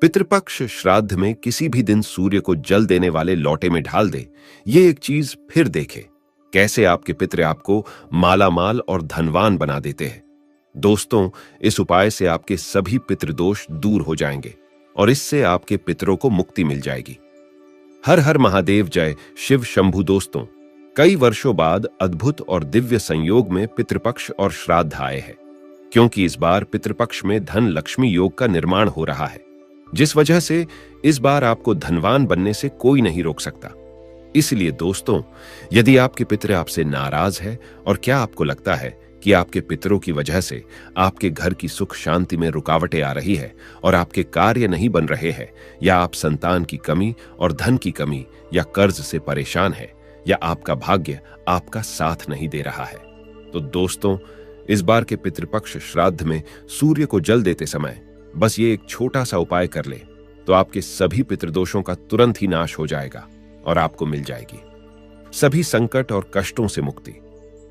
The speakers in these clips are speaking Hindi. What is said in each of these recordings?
पितृपक्ष श्राद्ध में किसी भी दिन सूर्य को जल देने वाले लोटे में ढाल दे। ये एक चीज फिर देखे कैसे आपके पितृ आपको मालामाल और धनवान बना देते हैं। दोस्तों, इस उपाय से आपके सभी पितृदोष दूर हो जाएंगे और इससे आपके पितरों को मुक्ति मिल जाएगी। हर हर महादेव जय शिव शंभु। दोस्तों, कई वर्षों बाद अद्भुत और दिव्य संयोग में पितृपक्ष और श्राद्ध आए हैं, क्योंकि इस बार पितृपक्ष में धन लक्ष्मी योग का निर्माण हो रहा है, जिस वजह से इस बार आपको धनवान बनने से कोई नहीं रोक सकता। इसलिए दोस्तों, यदि आपके पितृ आपसे नाराज है और क्या आपको लगता है कि आपके पितरों की वजह से आपके घर की सुख शांति में रुकावटें आ रही है और आपके कार्य नहीं बन रहे हैं, या आप संतान की कमी और धन की कमी या कर्ज से परेशान है, या आपका भाग्य आपका साथ नहीं दे रहा है, तो दोस्तों, इस बार के पितृपक्ष श्राद्ध में सूर्य को जल देते समय बस ये एक छोटा सा उपाय कर ले तो आपके सभी पितृदोषों का तुरंत ही नाश हो जाएगा और आपको मिल जाएगी सभी संकट और कष्टों से मुक्ति।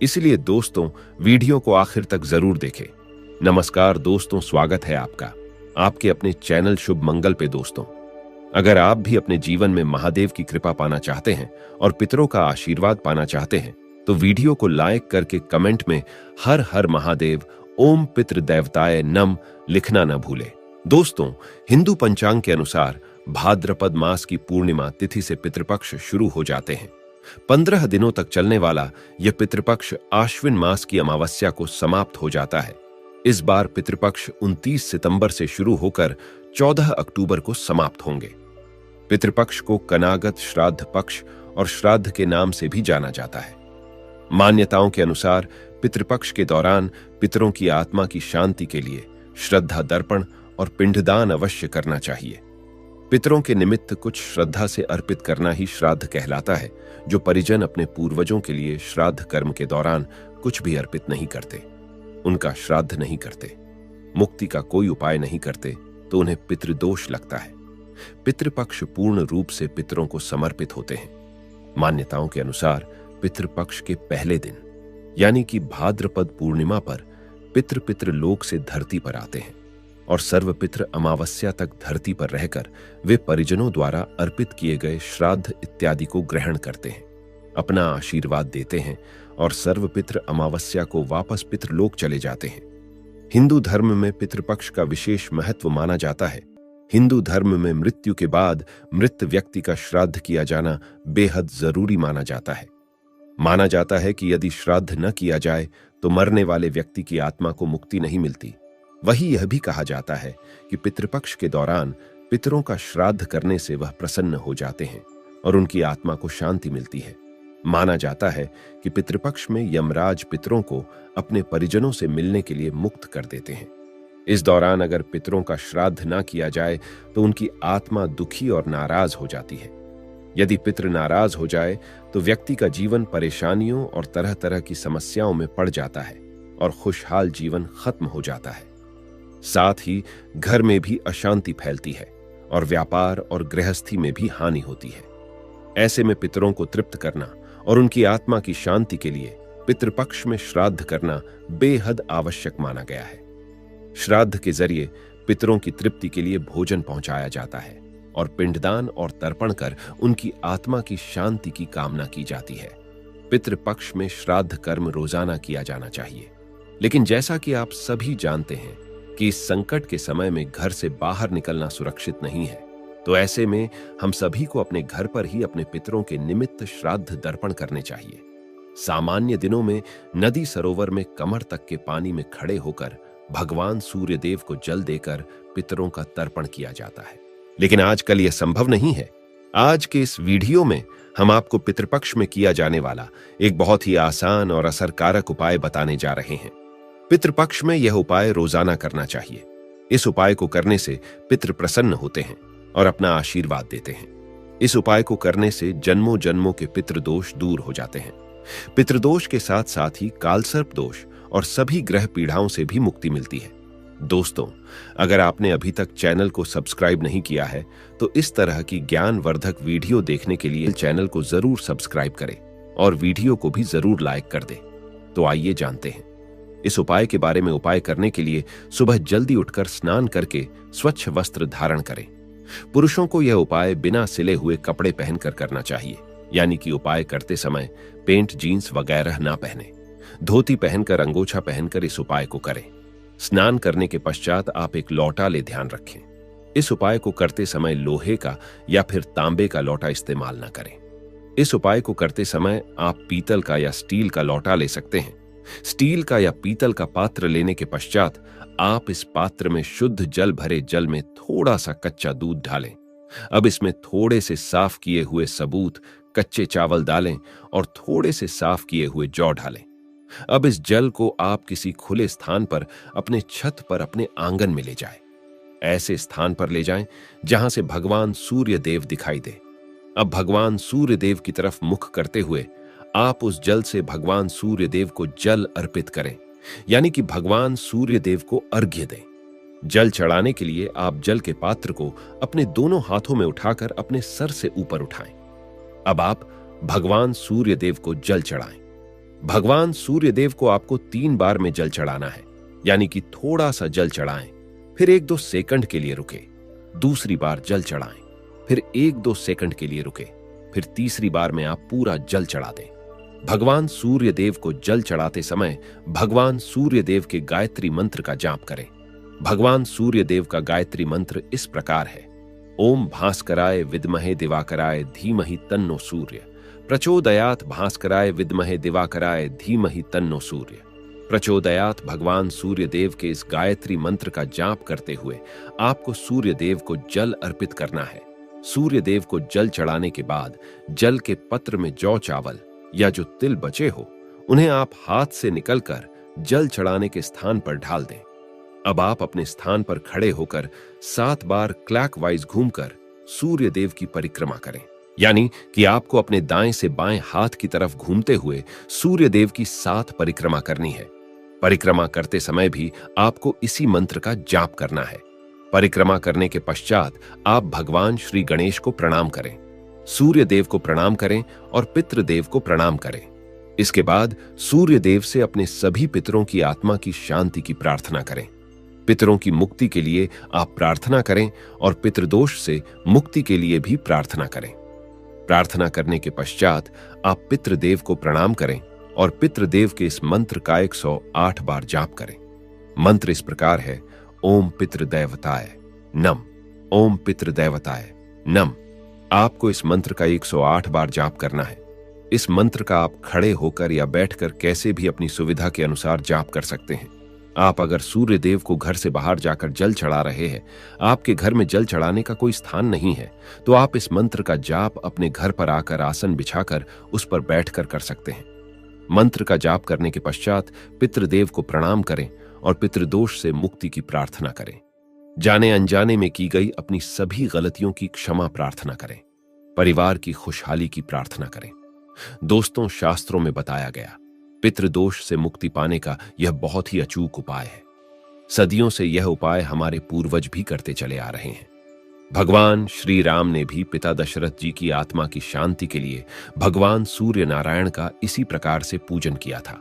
इसलिए दोस्तों, वीडियो को आखिर तक जरूर देखें। नमस्कार दोस्तों, स्वागत है आपका आपके अपने चैनल शुभ मंगल पे। दोस्तों, अगर आप भी अपने जीवन में महादेव की कृपा पाना चाहते हैं और पितरों का आशीर्वाद पाना चाहते हैं, तो वीडियो को लाइक करके कमेंट में हर हर महादेव ओम पितृ देवताय नम लिखना न भूले। दोस्तों, हिंदू पंचांग के अनुसार भाद्रपद मास की पूर्णिमा तिथि से पितृपक्ष शुरू हो जाते हैं। 15 दिनों तक चलने वाला यह पितृपक्ष आश्विन मास की अमावस्या को समाप्त हो जाता है। इस बार पितृपक्ष 29 सितंबर से शुरू होकर 14 अक्टूबर को समाप्त होंगे। पितृपक्ष को कनागत श्राद्ध पक्ष और श्राद्ध के नाम से भी जाना जाता है। मान्यताओं के अनुसार पितृपक्ष के दौरान पितरों की आत्मा की शांति के लिए श्रद्धा दर्पण और पिंडदान अवश्य करना चाहिए। पितरों के निमित्त कुछ श्रद्धा से अर्पित करना ही श्राद्ध कहलाता है। जो परिजन अपने पूर्वजों के लिए श्राद्ध कर्म के दौरान कुछ भी अर्पित नहीं करते, उनका श्राद्ध नहीं करते, मुक्ति का कोई उपाय नहीं करते, तो उन्हें पितृदोष लगता है। पितृपक्ष पूर्ण रूप से पितरों को समर्पित होते हैं। मान्यताओं के अनुसार पितृपक्ष के पहले दिन यानी कि भाद्रपद पूर्णिमा पर पितृ लोक से धरती पर आते हैं और सर्वपितृ अमावस्या तक धरती पर रहकर वे परिजनों द्वारा अर्पित किए गए श्राद्ध इत्यादि को ग्रहण करते हैं, अपना आशीर्वाद देते हैं और सर्वपितृ अमावस्या को वापस पितृलोक चले जाते हैं। हिंदू धर्म में पितृपक्ष का विशेष महत्व माना जाता है। हिंदू धर्म में मृत्यु के बाद मृत व्यक्ति का श्राद्ध किया जाना बेहद जरूरी माना जाता है। माना जाता है कि यदि श्राद्ध न किया जाए तो मरने वाले व्यक्ति की आत्मा को मुक्ति नहीं मिलती। वही यह भी कहा जाता है कि पितृपक्ष के दौरान पितरों का श्राद्ध करने से वह प्रसन्न हो जाते हैं और उनकी आत्मा को शांति मिलती है। माना जाता है कि पितृपक्ष में यमराज पितरों को अपने परिजनों से मिलने के लिए मुक्त कर देते हैं। इस दौरान अगर पितरों का श्राद्ध न किया जाए तो उनकी आत्मा दुखी और नाराज हो जाती है। यदि पितृ नाराज हो जाए तो व्यक्ति का जीवन परेशानियों और तरह तरह की समस्याओं में पड़ जाता है और खुशहाल जीवन खत्म हो जाता है। साथ ही घर में भी अशांति फैलती है और व्यापार और गृहस्थी में भी हानि होती है। ऐसे में पितरों को तृप्त करना और उनकी आत्मा की शांति के लिए पितृपक्ष में श्राद्ध करना बेहद आवश्यक माना गया है। श्राद्ध के जरिए पितरों की तृप्ति के लिए भोजन पहुंचाया जाता है और पिंडदान और तर्पण कर उनकी आत्मा की शांति की कामना की जाती है। पितृपक्ष में श्राद्ध कर्म रोजाना किया जाना चाहिए, लेकिन जैसा कि आप सभी जानते हैं कि इस संकट के समय में घर से बाहर निकलना सुरक्षित नहीं है, तो ऐसे में हम सभी को अपने घर पर ही अपने पितरों के निमित्त श्राद्ध दर्पण करने चाहिए। सामान्य दिनों में नदी सरोवर में कमर तक के पानी में खड़े होकर भगवान सूर्यदेव को जल देकर पितरों का तर्पण किया जाता है, लेकिन आजकल यह संभव नहीं है। आज के इस वीडियो में हम आपको पितृपक्ष में किया जाने वाला एक बहुत ही आसान और असरकारक उपाय बताने जा रहे हैं। पितृपक्ष में यह उपाय रोजाना करना चाहिए। इस उपाय को करने से पितृ प्रसन्न होते हैं और अपना आशीर्वाद देते हैं। इस उपाय को करने से जन्मों जन्मों के पितृदोष दूर हो जाते हैं। पितृदोष के साथ साथ ही कालसर्प दोष और सभी ग्रह पीड़ाओं से भी मुक्ति मिलती है। दोस्तों, अगर आपने अभी तक चैनल को सब्सक्राइब नहीं किया है तो इस तरह की ज्ञानवर्धक वीडियो देखने के लिए चैनल को जरूर सब्सक्राइब करें और वीडियो को भी जरूर लाइक कर दें। तो आइए जानते हैं इस उपाय के बारे में उपाय करने के लिए सुबह जल्दी उठकर स्नान करके स्वच्छ वस्त्र धारण करें। पुरुषों को यह उपाय बिना सिले हुए कपड़े पहनकर करना चाहिए, यानी कि उपाय करते समय पेंट, जीन्स वगैरह ना पहने। धोती पहनकर, अंगोछा पहनकर इस उपाय को करें। स्नान करने के पश्चात आप एक लौटा ले ध्यान रखें। इस उपाय को करते समय लोहे का या फिर तांबे का लौटा इस्तेमाल न करें। इस उपाय को करते समय आप पीतल का या स्टील का लौटा ले सकते हैं। स्टील का या पीतल का पात्र लेने के पश्चात आप इस पात्र में शुद्ध जल भरे जल में थोड़ा सा कच्चा दूध डालें। अब इसमें थोड़े से साफ किए हुए सबूत कच्चे चावल डालें और थोड़े से साफ किए हुए जौ डालें। अब इस जल को आप किसी खुले स्थान पर, अपने छत पर, अपने आंगन में ले जाएं। ऐसे स्थान पर ले जाएं जहां से भगवान सूर्य देव दिखाई दे। अब भगवान सूर्य देव की तरफ मुख करते हुए आप उस जल से भगवान सूर्य देव को जल अर्पित करें, यानी कि भगवान सूर्य देव को अर्घ्य दें। जल चढ़ाने के लिए आप जल के पात्र को अपने दोनों हाथों में उठाकर अपने सर से ऊपर उठाएं। अब आप भगवान सूर्य देव को जल चढ़ाएं। भगवान सूर्य देव को आपको 3 बार में जल चढ़ाना है, यानी कि थोड़ा सा जल चढ़ाएं, फिर 1-2 सेकंड के लिए रुके, दूसरी बार जल चढ़ाएं, फिर 1-2 सेकंड के लिए रुके, फिर तीसरी बार में आप पूरा जल चढ़ा दें। भगवान सूर्य देव को जल चढ़ाते समय भगवान सूर्य देव के गायत्री मंत्र का जाप करें। भगवान सूर्य देव का गायत्री मंत्र इस प्रकार है: ओम भास्कराय विद्महे दिवाकराय धीमहि तन्नो सूर्य प्रचोदयात। भास्कराय विद्महे दिवाकराय धीमहि तन्नो सूर्य प्रचोदयात। भगवान सूर्य देव के इस गायत्री मंत्र का जाप करते हुए आपको सूर्य देव को जल अर्पित करना है। सूर्य देव को जल चढ़ाने के बाद जल के पत्र में जौ चावल या जो तिल बचे हो उन्हें आप हाथ से निकलकर जल चढ़ाने के स्थान पर ढाल दें। अब आप अपने स्थान पर खड़े होकर 7 बार क्लॉकवाइज घूमकर सूर्य देव की परिक्रमा करें, यानी कि आपको अपने दाएं से बाएं हाथ की तरफ घूमते हुए सूर्य देव की 7 परिक्रमा करनी है। परिक्रमा करते समय भी आपको इसी मंत्र का जाप करना है। परिक्रमा करने के पश्चात आप भगवान श्री गणेश को प्रणाम करें, सूर्य देव को प्रणाम करें और पितृदेव को प्रणाम करें। इसके बाद सूर्य देव से अपने सभी पितरों की आत्मा की शांति की प्रार्थना करें। पितरों की मुक्ति के लिए आप प्रार्थना करें और पितृदोष से मुक्ति के लिए भी प्रार्थना करें। प्रार्थना करने के पश्चात आप पितृदेव को प्रणाम करें और पितृदेव के इस मंत्र का 108 बार जाप करें। मंत्र इस प्रकार है: ओम पितृदेवताय नम, ओम पितृदेवताय नम। आपको इस मंत्र का 108 बार जाप करना है। इस मंत्र का आप खड़े होकर या बैठकर कैसे भी अपनी सुविधा के अनुसार जाप कर सकते हैं। आप अगर सूर्य देव को घर से बाहर जाकर जल चढ़ा रहे हैं, आपके घर में जल चढ़ाने का कोई स्थान नहीं है, तो आप इस मंत्र का जाप अपने घर पर आकर आसन बिछाकर उस पर बैठकर कर सकते हैं। मंत्र का जाप करने के पश्चात पितृदेव को प्रणाम करें और पितृदोष से मुक्ति की प्रार्थना करें। जाने अनजाने में की गई अपनी सभी गलतियों की क्षमा प्रार्थना करें। परिवार की खुशहाली की प्रार्थना करें। दोस्तों, शास्त्रों में बताया गया पितृदोष से मुक्ति पाने का यह बहुत ही अचूक उपाय है। सदियों से यह उपाय हमारे पूर्वज भी करते चले आ रहे हैं। भगवान श्री राम ने भी पिता दशरथ जी की आत्मा की शांति के लिए भगवान सूर्य नारायण का इसी प्रकार से पूजन किया था।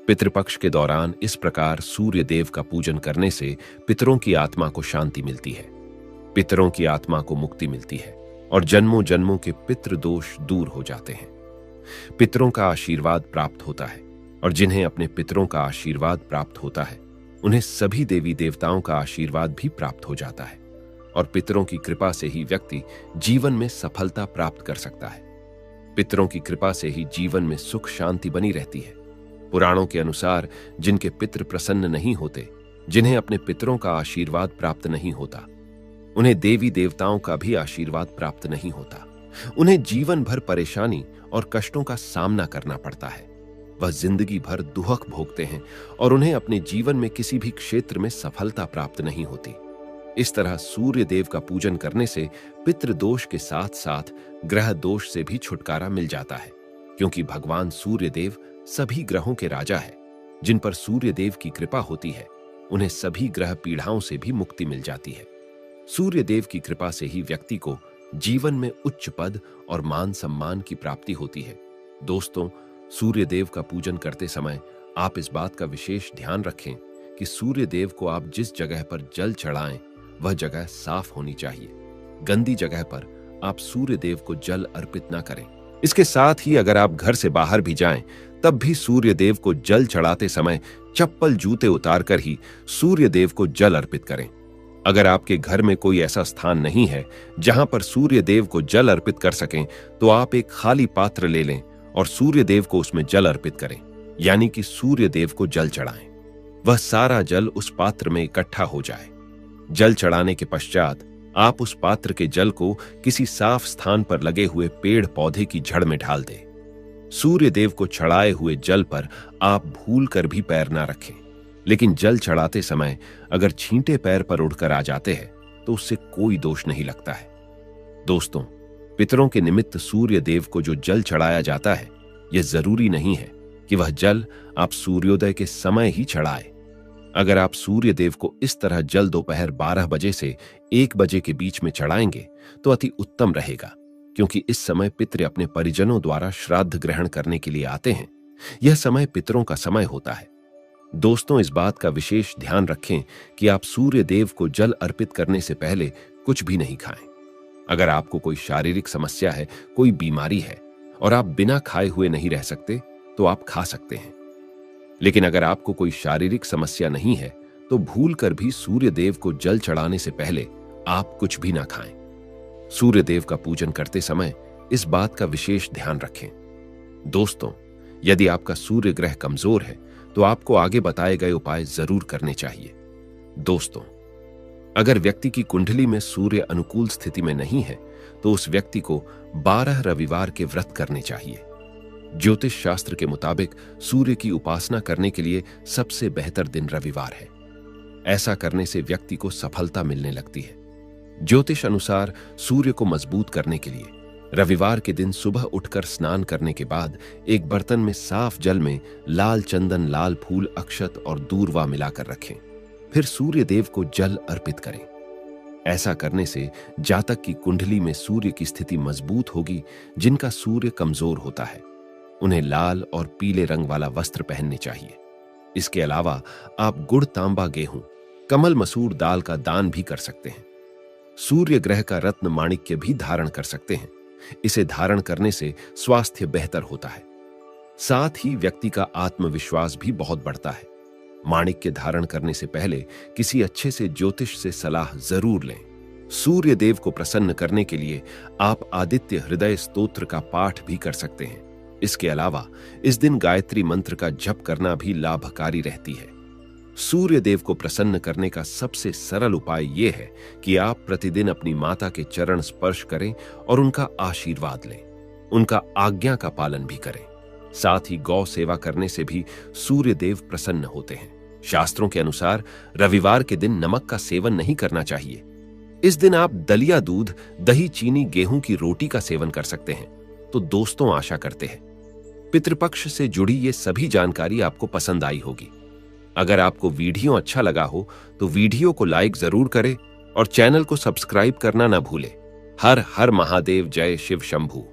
पितृपक्ष के दौरान इस प्रकार सूर्य देव का पूजन करने से पितरों की आत्मा को शांति मिलती है, पितरों की आत्मा को मुक्ति मिलती है और जन्मों जन्मों के पितृदोष दूर हो जाते हैं। पितरों का आशीर्वाद प्राप्त होता है और जिन्हें अपने पितरों का आशीर्वाद प्राप्त होता है उन्हें सभी देवी देवताओं का आशीर्वाद भी प्राप्त हो जाता है और पितरों की कृपा से ही व्यक्ति जीवन में सफलता प्राप्त कर सकता है। पितरों की कृपा से ही जीवन में सुख शांति बनी रहती है। पुराणों के अनुसार जिनके पितृ प्रसन्न नहीं होते, जिन्हें अपने पितरों का आशीर्वाद प्राप्त नहीं होता, उन्हें देवी देवताओं का भी आशीर्वाद प्राप्त नहीं होता। उन्हें जीवन भर परेशानी और कष्टों का सामना करना पड़ता है। वह जिंदगी भर दुहक भोगते हैं और उन्हें अपने जीवन में किसी भी क्षेत्र में सफलता प्राप्त नहीं होती। इस तरह सूर्य देव का पूजन करने से पितृदोष के साथ साथ ग्रह दोष से भी छुटकारा मिल जाता है, क्योंकि भगवान सूर्य देव सभी ग्रहों के राजा है। जिन पर सूर्य देव की कृपा होती है उन्हें सभी ग्रह पीड़ाओं से भी मुक्ति मिल जाती है। सूर्य देव की कृपा से ही व्यक्ति को जीवन में उच्च पद और मान सम्मान की प्राप्ति होती है। दोस्तों, सूर्य देव का पूजन करते समय आप इस बात का विशेष ध्यान रखें कि सूर्य देव को आप जिस जगह पर जल चढ़ाएं वह जगह साफ होनी चाहिए। गंदी जगह पर आप सूर्य देव को जल अर्पित ना करें। इसके साथ ही अगर आप घर से बाहर भी जाएं तब भी सूर्य देव को जल चढ़ाते समय चप्पल जूते उतारकर ही सूर्य देव को जल अर्पित करें। अगर आपके घर में कोई ऐसा स्थान नहीं है जहां पर सूर्य देव को जल अर्पित कर सकें तो आप एक खाली पात्र ले लें और सूर्य देव को उसमें जल अर्पित करें, यानी कि सूर्य देव को जल चढ़ाएं। वह सारा जल उस पात्र में इकट्ठा हो जाए। जल चढ़ाने के पश्चात आप उस पात्र के जल को किसी साफ स्थान पर लगे हुए पेड़ पौधे की जड़ में ढाल दें। सूर्य देव को चढ़ाए हुए जल पर आप भूल कर भी पैर ना रखें, लेकिन जल चढ़ाते समय अगर छींटे पैर पर उड़कर आ जाते हैं तो उससे कोई दोष नहीं लगता है। दोस्तों, पितरों के निमित्त सूर्य देव को जो जल चढ़ाया जाता है, यह जरूरी नहीं है कि वह जल आप सूर्योदय के समय ही चढ़ाए। अगर आप सूर्य देव को इस तरह जल दोपहर 12 बजे से 1 बजे के बीच में चढ़ाएंगे तो अति उत्तम रहेगा, क्योंकि इस समय पितृ अपने परिजनों द्वारा श्राद्ध ग्रहण करने के लिए आते हैं। यह समय पितरों का समय होता है। दोस्तों, इस बात का विशेष ध्यान रखें कि आप सूर्य देव को जल अर्पित करने से पहले कुछ भी नहीं खाएं। अगर आपको कोई शारीरिक समस्या है, कोई बीमारी है और आप बिना खाए हुए नहीं रह सकते तो आप खा सकते हैं, लेकिन अगर आपको कोई शारीरिक समस्या नहीं है तो भूल कर भी सूर्य देव को जल चढ़ाने से पहले आप कुछ भी ना खाएं। सूर्य देव का पूजन करते समय इस बात का विशेष ध्यान रखें। दोस्तों, यदि आपका सूर्य ग्रह कमजोर है तो आपको आगे बताए गए उपाय जरूर करने चाहिए। दोस्तों, अगर व्यक्ति की कुंडली में सूर्य अनुकूल स्थिति में नहीं है तो उस व्यक्ति को 12 रविवार के व्रत करने चाहिए। ज्योतिष शास्त्र के मुताबिक सूर्य की उपासना करने के लिए सबसे बेहतर दिन रविवार है। ऐसा करने से व्यक्ति को सफलता मिलने लगती है। ज्योतिष अनुसार सूर्य को मजबूत करने के लिए रविवार के दिन सुबह उठकर स्नान करने के बाद एक बर्तन में साफ जल में लाल चंदन, लाल फूल, अक्षत और दूर्वा मिलाकर रखें। फिर सूर्य देव को जल अर्पित करें। ऐसा करने से जातक की कुंडली में सूर्य की स्थिति मजबूत होगी। जिनका सूर्य कमजोर होता है उन्हें लाल और पीले रंग वाला वस्त्र पहनने चाहिए। इसके अलावा आप गुड़, तांबा, गेहूं, कमल, मसूर दाल का दान भी कर सकते हैं। सूर्य ग्रह का रत्न माणिक्य भी धारण कर सकते हैं। इसे धारण करने से स्वास्थ्य बेहतर होता है। साथ ही व्यक्ति का आत्मविश्वास भी बहुत बढ़ता है। माणिक्य धारण करने से पहले किसी अच्छे से ज्योतिष से सलाह जरूर लें। सूर्य देव को प्रसन्न करने के लिए आप आदित्य हृदय स्तोत्र का पाठ भी कर सकते हैं। इसके अलावा इस दिन गायत्री मंत्र का जप करना भी लाभकारी रहती है। सूर्य देव को प्रसन्न करने का सबसे सरल उपाय यह है कि आप प्रतिदिन अपनी माता के चरण स्पर्श करें और उनका आशीर्वाद लें। उनका आज्ञा का पालन भी करें। साथ ही गौ सेवा करने से भी सूर्य देव प्रसन्न होते हैं। शास्त्रों के अनुसार रविवार के दिन नमक का सेवन नहीं करना चाहिए। इस दिन आप दलिया दूध, दही, चीनी, गेहूं की रोटी का सेवन कर सकते हैं। तो दोस्तों, आशा करते हैं पितृपक्ष से जुड़ी ये सभी जानकारी आपको पसंद आई होगी। अगर आपको वीडियो अच्छा लगा हो तो वीडियो को लाइक जरूर करें और चैनल को सब्सक्राइब करना ना भूलें। हर हर महादेव, जय शिव शंभू।